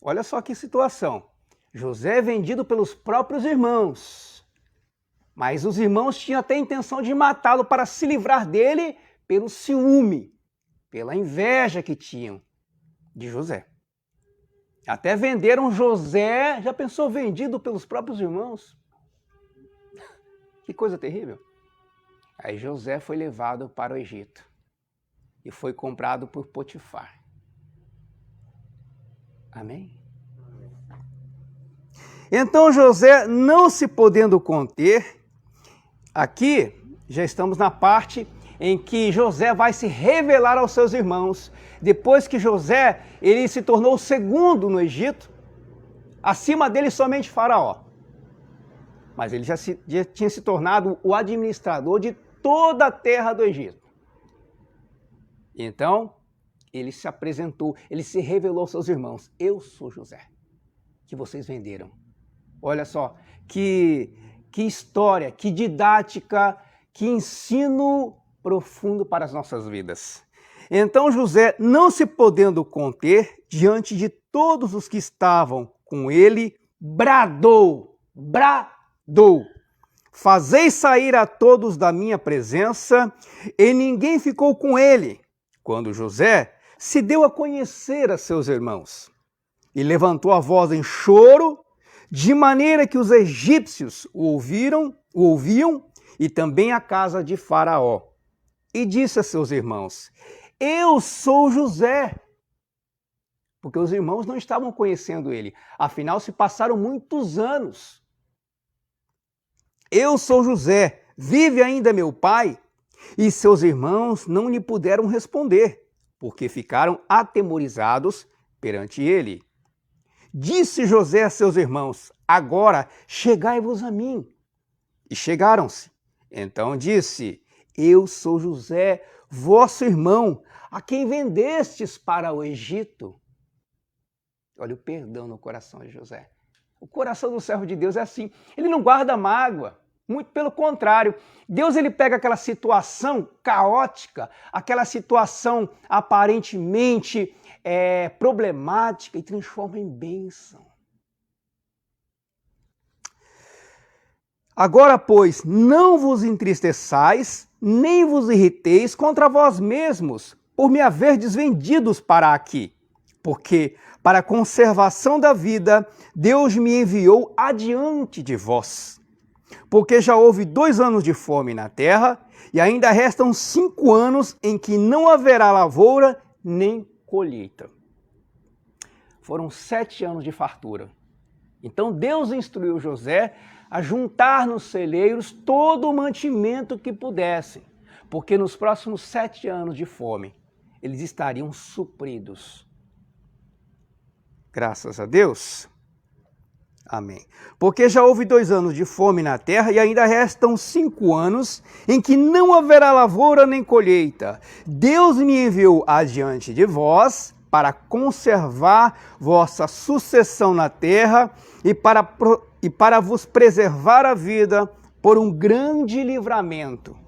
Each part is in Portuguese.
Olha só que situação. José é vendido pelos próprios irmãos, mas os irmãos tinham até a intenção de matá-lo para se livrar dele pelo ciúme, pela inveja que tinham de José. Até venderam José, já pensou, vendido pelos próprios irmãos? Que coisa terrível. Aí José foi levado para o Egito e foi comprado por Potifar. Amém? Então José, não se podendo conter, aqui já estamos na parte em que José vai se revelar aos seus irmãos. Depois que José, ele se tornou o segundo no Egito, acima dele somente Faraó. Mas ele já tinha se tornado o administrador de toda a terra do Egito. Então, ele se apresentou, ele se revelou aos seus irmãos. Eu sou José, que vocês venderam. Olha só, que história, que didática, que ensino profundo para as nossas vidas. Então José, não se podendo conter, diante de todos os que estavam com ele, bradou, fazei sair a todos da minha presença, e ninguém ficou com ele. Quando José se deu a conhecer a seus irmãos, e levantou a voz em choro, de maneira que os egípcios o ouviam, e também a casa de Faraó. E disse a seus irmãos, eu sou José. Porque os irmãos não estavam conhecendo ele, afinal se passaram muitos anos. Eu sou José, vive ainda meu pai? E seus irmãos não lhe puderam responder, porque ficaram atemorizados perante ele. Disse José a seus irmãos, agora chegai-vos a mim. E chegaram-se. Então disse, eu sou José, vosso irmão, a quem vendestes para o Egito. Olha o perdão no coração de José. O coração do servo de Deus é assim, ele não guarda mágoa. Muito pelo contrário, Deus ele pega aquela situação caótica, aquela situação aparentemente problemática e transforma em bênção. Agora, pois, não vos entristeçais, nem vos irriteis contra vós mesmos, por me haverdes vendidos para aqui, porque para a conservação da vida, Deus me enviou adiante de vós. Porque já houve 2 anos de fome na terra, e ainda restam 5 anos em que não haverá lavoura nem colheita. Foram 7 anos de fartura. Então Deus instruiu José a juntar nos celeiros todo o mantimento que pudessem, porque nos próximos 7 anos de fome, eles estariam supridos. Graças a Deus. Amém. Porque já houve 2 anos de fome na terra e ainda restam 5 anos em que não haverá lavoura nem colheita. Deus me enviou adiante de vós para conservar vossa sucessão na terra e para vos preservar a vida por um grande livramento.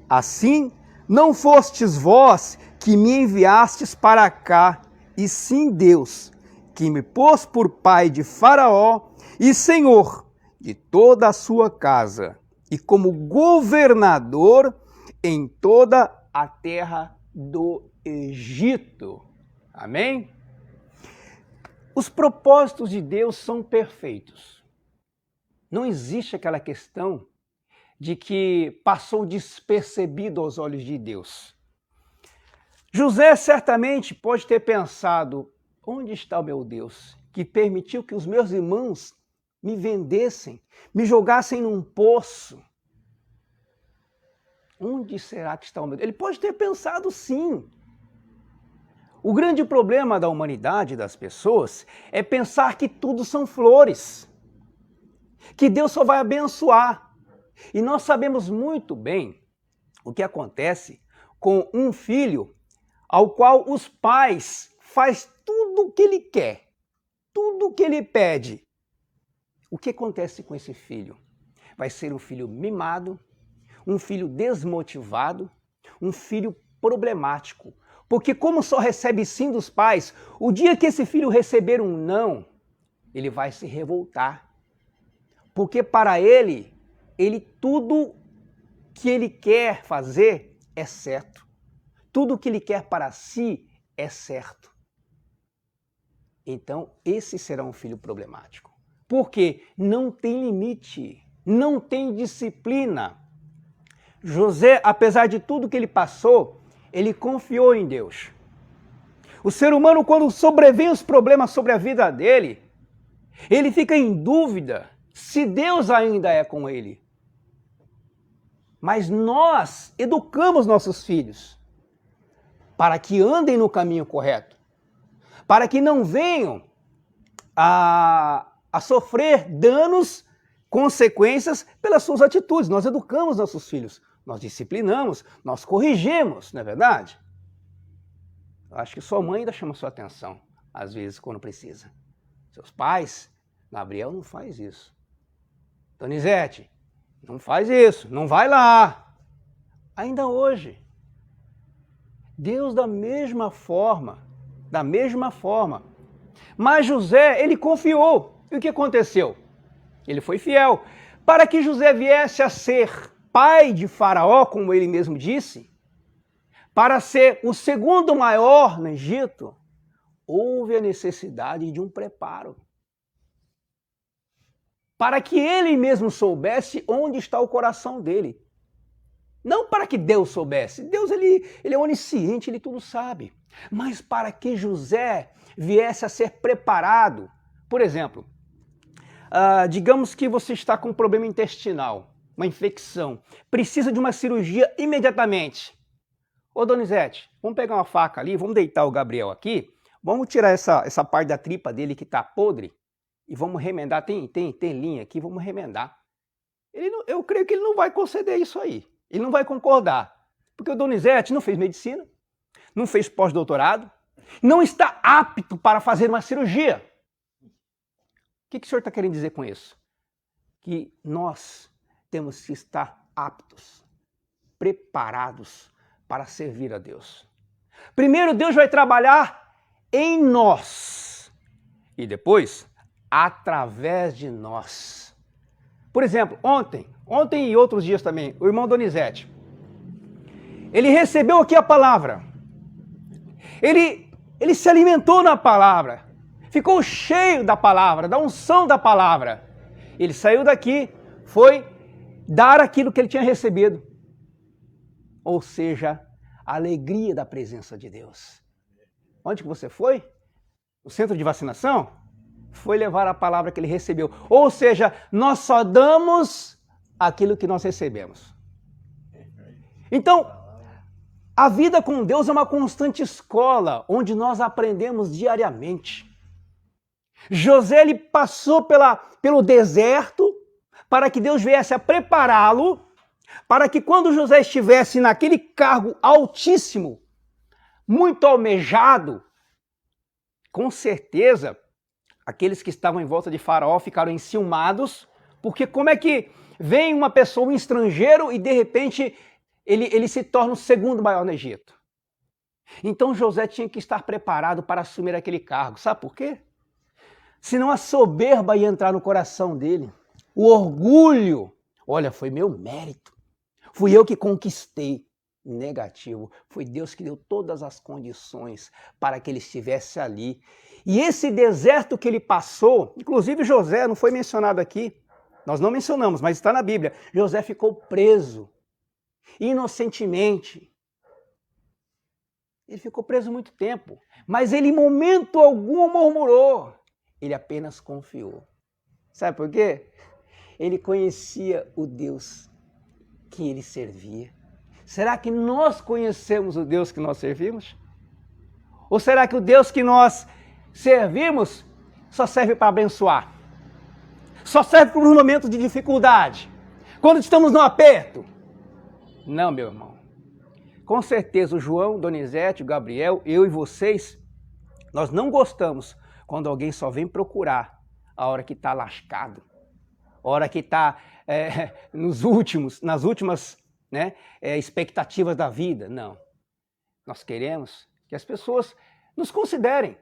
Assim, não fostes vós que me enviastes para cá, e sim Deus, que me pôs por pai de Faraó e senhor de toda a sua casa, e como governador em toda a terra do Egito. Amém? Os propósitos de Deus são perfeitos. Não existe aquela questão de que passou despercebido aos olhos de Deus. José certamente pode ter pensado, onde está o meu Deus, que permitiu que os meus irmãos me vendessem, me jogassem num poço? Onde será que está o meu Deus? Ele pode ter pensado sim. O grande problema da humanidade, das pessoas, é pensar que tudo são flores, que Deus só vai abençoar. E nós sabemos muito bem o que acontece com um filho ao qual os pais faz tudo o que ele quer, tudo o que ele pede. O que acontece com esse filho? Vai ser um filho mimado, um filho desmotivado, um filho problemático, Porque como só recebe sim dos pais, o dia que esse filho receber um não, ele vai se revoltar. Porque para ele tudo que ele quer fazer é certo. Tudo que ele quer para si é certo. Então, esse será um filho problemático. Porque não tem limite, não tem disciplina. José, apesar de tudo que ele passou, ele confiou em Deus. O ser humano, quando sobrevêm os problemas sobre a vida dele, ele fica em dúvida se Deus ainda é com ele. Mas nós educamos nossos filhos para que andem no caminho correto, para que não venham a sofrer danos, consequências pelas suas atitudes. Nós educamos nossos filhos, nós disciplinamos, nós corrigimos, não é verdade? Eu acho que sua mãe ainda chama sua atenção, às vezes, quando precisa. Seus pais, Gabriel não faz isso. Donizete, não faz isso, não vai lá. Ainda hoje. Deus da mesma forma. Mas José, ele confiou. E o que aconteceu? Ele foi fiel. Para que José viesse a ser pai de Faraó, como ele mesmo disse, para ser o segundo maior no Egito, houve a necessidade de um preparo. Para que ele mesmo soubesse onde está o coração dele. Não para que Deus soubesse. Deus ele é onisciente, ele tudo sabe. Mas para que José viesse a ser preparado. Por exemplo, digamos que você está com um problema intestinal, uma infecção, precisa de uma cirurgia imediatamente. Ô Donizete, vamos pegar uma faca ali, vamos deitar o Gabriel aqui, vamos tirar essa parte da tripa dele que está podre e vamos remendar. Tem linha aqui, vamos remendar. Eu creio que ele não vai conceder isso aí. Ele não vai concordar. Porque o Donizete não fez medicina, não fez pós-doutorado, não está apto para fazer uma cirurgia. O que o senhor está querendo dizer com isso? Que nós temos que estar aptos, preparados para servir a Deus. Primeiro, Deus vai trabalhar em nós e depois, através de nós. Por exemplo, ontem e outros dias também, o irmão Donizete, ele recebeu aqui a palavra. Ele se alimentou na palavra, ficou cheio da palavra, da unção da palavra. Ele saiu daqui, foi dar aquilo que ele tinha recebido. Ou seja, a alegria da presença de Deus. Onde que você foi? No centro de vacinação? Foi levar a palavra que ele recebeu. Ou seja, nós só damos aquilo que nós recebemos. Então, a vida com Deus é uma constante escola, onde nós aprendemos diariamente. José ele passou pelo deserto para que Deus viesse a prepará-lo, para que quando José estivesse naquele cargo altíssimo, muito almejado, com certeza, aqueles que estavam em volta de Faraó ficaram enciumados, porque como é que vem uma pessoa, um estrangeiro, e de repente ele se torna o segundo maior no Egito? Então José tinha que estar preparado para assumir aquele cargo. Sabe por quê? Senão a soberba ia entrar no coração dele. O orgulho. Olha, foi meu mérito. Fui eu que conquistei. Negativo. Foi Deus que deu todas as condições para que ele estivesse ali. E esse deserto que ele passou, inclusive José, não foi mencionado aqui, nós não mencionamos, mas está na Bíblia. José ficou preso, inocentemente. Ele ficou preso muito tempo, mas ele em momento algum murmurou. Ele apenas confiou. Sabe por quê? Ele conhecia o Deus que ele servia. Será que nós conhecemos o Deus que nós servimos? Ou será que o Deus que nós servimos só serve para abençoar? Só serve para os momentos de dificuldade? Quando estamos no aperto? Não, meu irmão. Com certeza o João, Donizete, o Gabriel, eu e vocês, nós não gostamos quando alguém só vem procurar a hora que está lascado, a hora que está nas últimas expectativas da vida. Não. Nós queremos Que as pessoas nos considerem,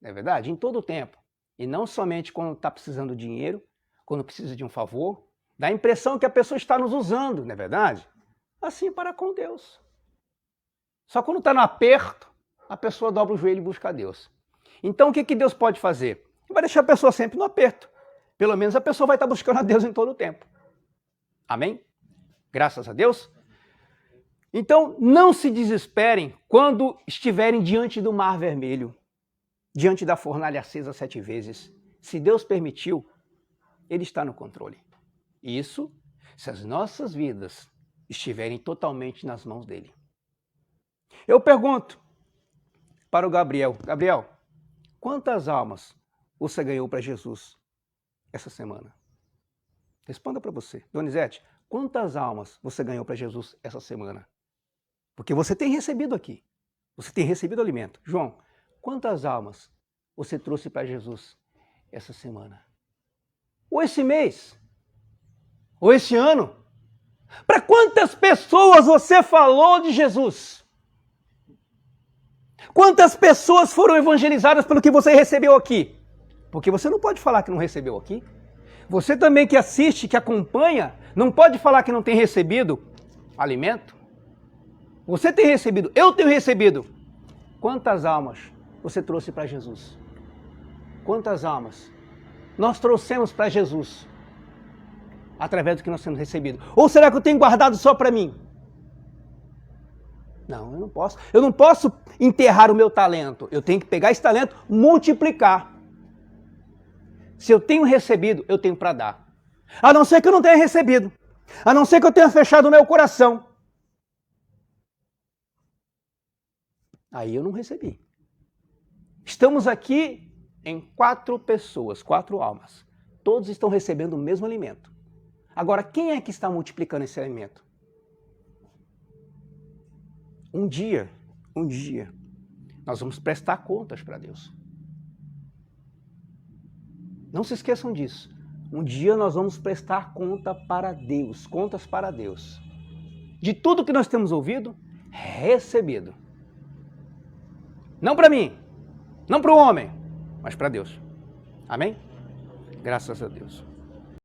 não é verdade? Em todo o tempo. E não somente quando está precisando de dinheiro, quando precisa de um favor. Dá a impressão que a pessoa está nos usando, não é verdade? Assim para com Deus. Só quando está no aperto, a pessoa dobra o joelho e busca a Deus. Então o que Deus pode fazer? Vai deixar a pessoa sempre no aperto. Pelo menos a pessoa vai estar buscando a Deus em todo o tempo. Amém? Graças a Deus. Então, não se desesperem quando estiverem diante do mar vermelho, diante da fornalha acesa 7 vezes. Se Deus permitiu, Ele está no controle. Isso, se as nossas vidas estiverem totalmente nas mãos dEle. Eu pergunto para o Gabriel: Gabriel, quantas almas você ganhou para Jesus essa semana? Responda para você. Donizete, quantas almas você ganhou para Jesus essa semana? Porque você tem recebido aqui. Você tem recebido alimento. João, quantas almas você trouxe para Jesus essa semana? Ou esse mês? Ou esse ano? Para quantas pessoas você falou de Jesus? Quantas pessoas foram evangelizadas pelo que você recebeu aqui? Porque você não pode falar que não recebeu aqui. Você também que assiste, que acompanha, não pode falar que não tem recebido alimento. Você tem recebido, eu tenho recebido. Quantas almas você trouxe para Jesus? Quantas almas nós trouxemos para Jesus através do que nós temos recebido? Ou será que eu tenho guardado só para mim? Não, eu não posso. Eu não posso enterrar o meu talento. Eu tenho que pegar esse talento, multiplicar. Se eu tenho recebido, eu tenho para dar. A não ser que eu não tenha recebido. A não ser que eu tenha fechado o meu coração. Aí eu não recebi. Estamos aqui em 4 pessoas, 4 almas. Todos estão recebendo o mesmo alimento. Agora, quem é que está multiplicando esse alimento? Um dia, nós vamos prestar contas para Deus. Não se esqueçam disso. Um dia nós vamos prestar conta para Deus, contas para Deus. De tudo que nós temos ouvido, recebido. Não para mim, não para o homem, mas para Deus. Amém? Graças a Deus.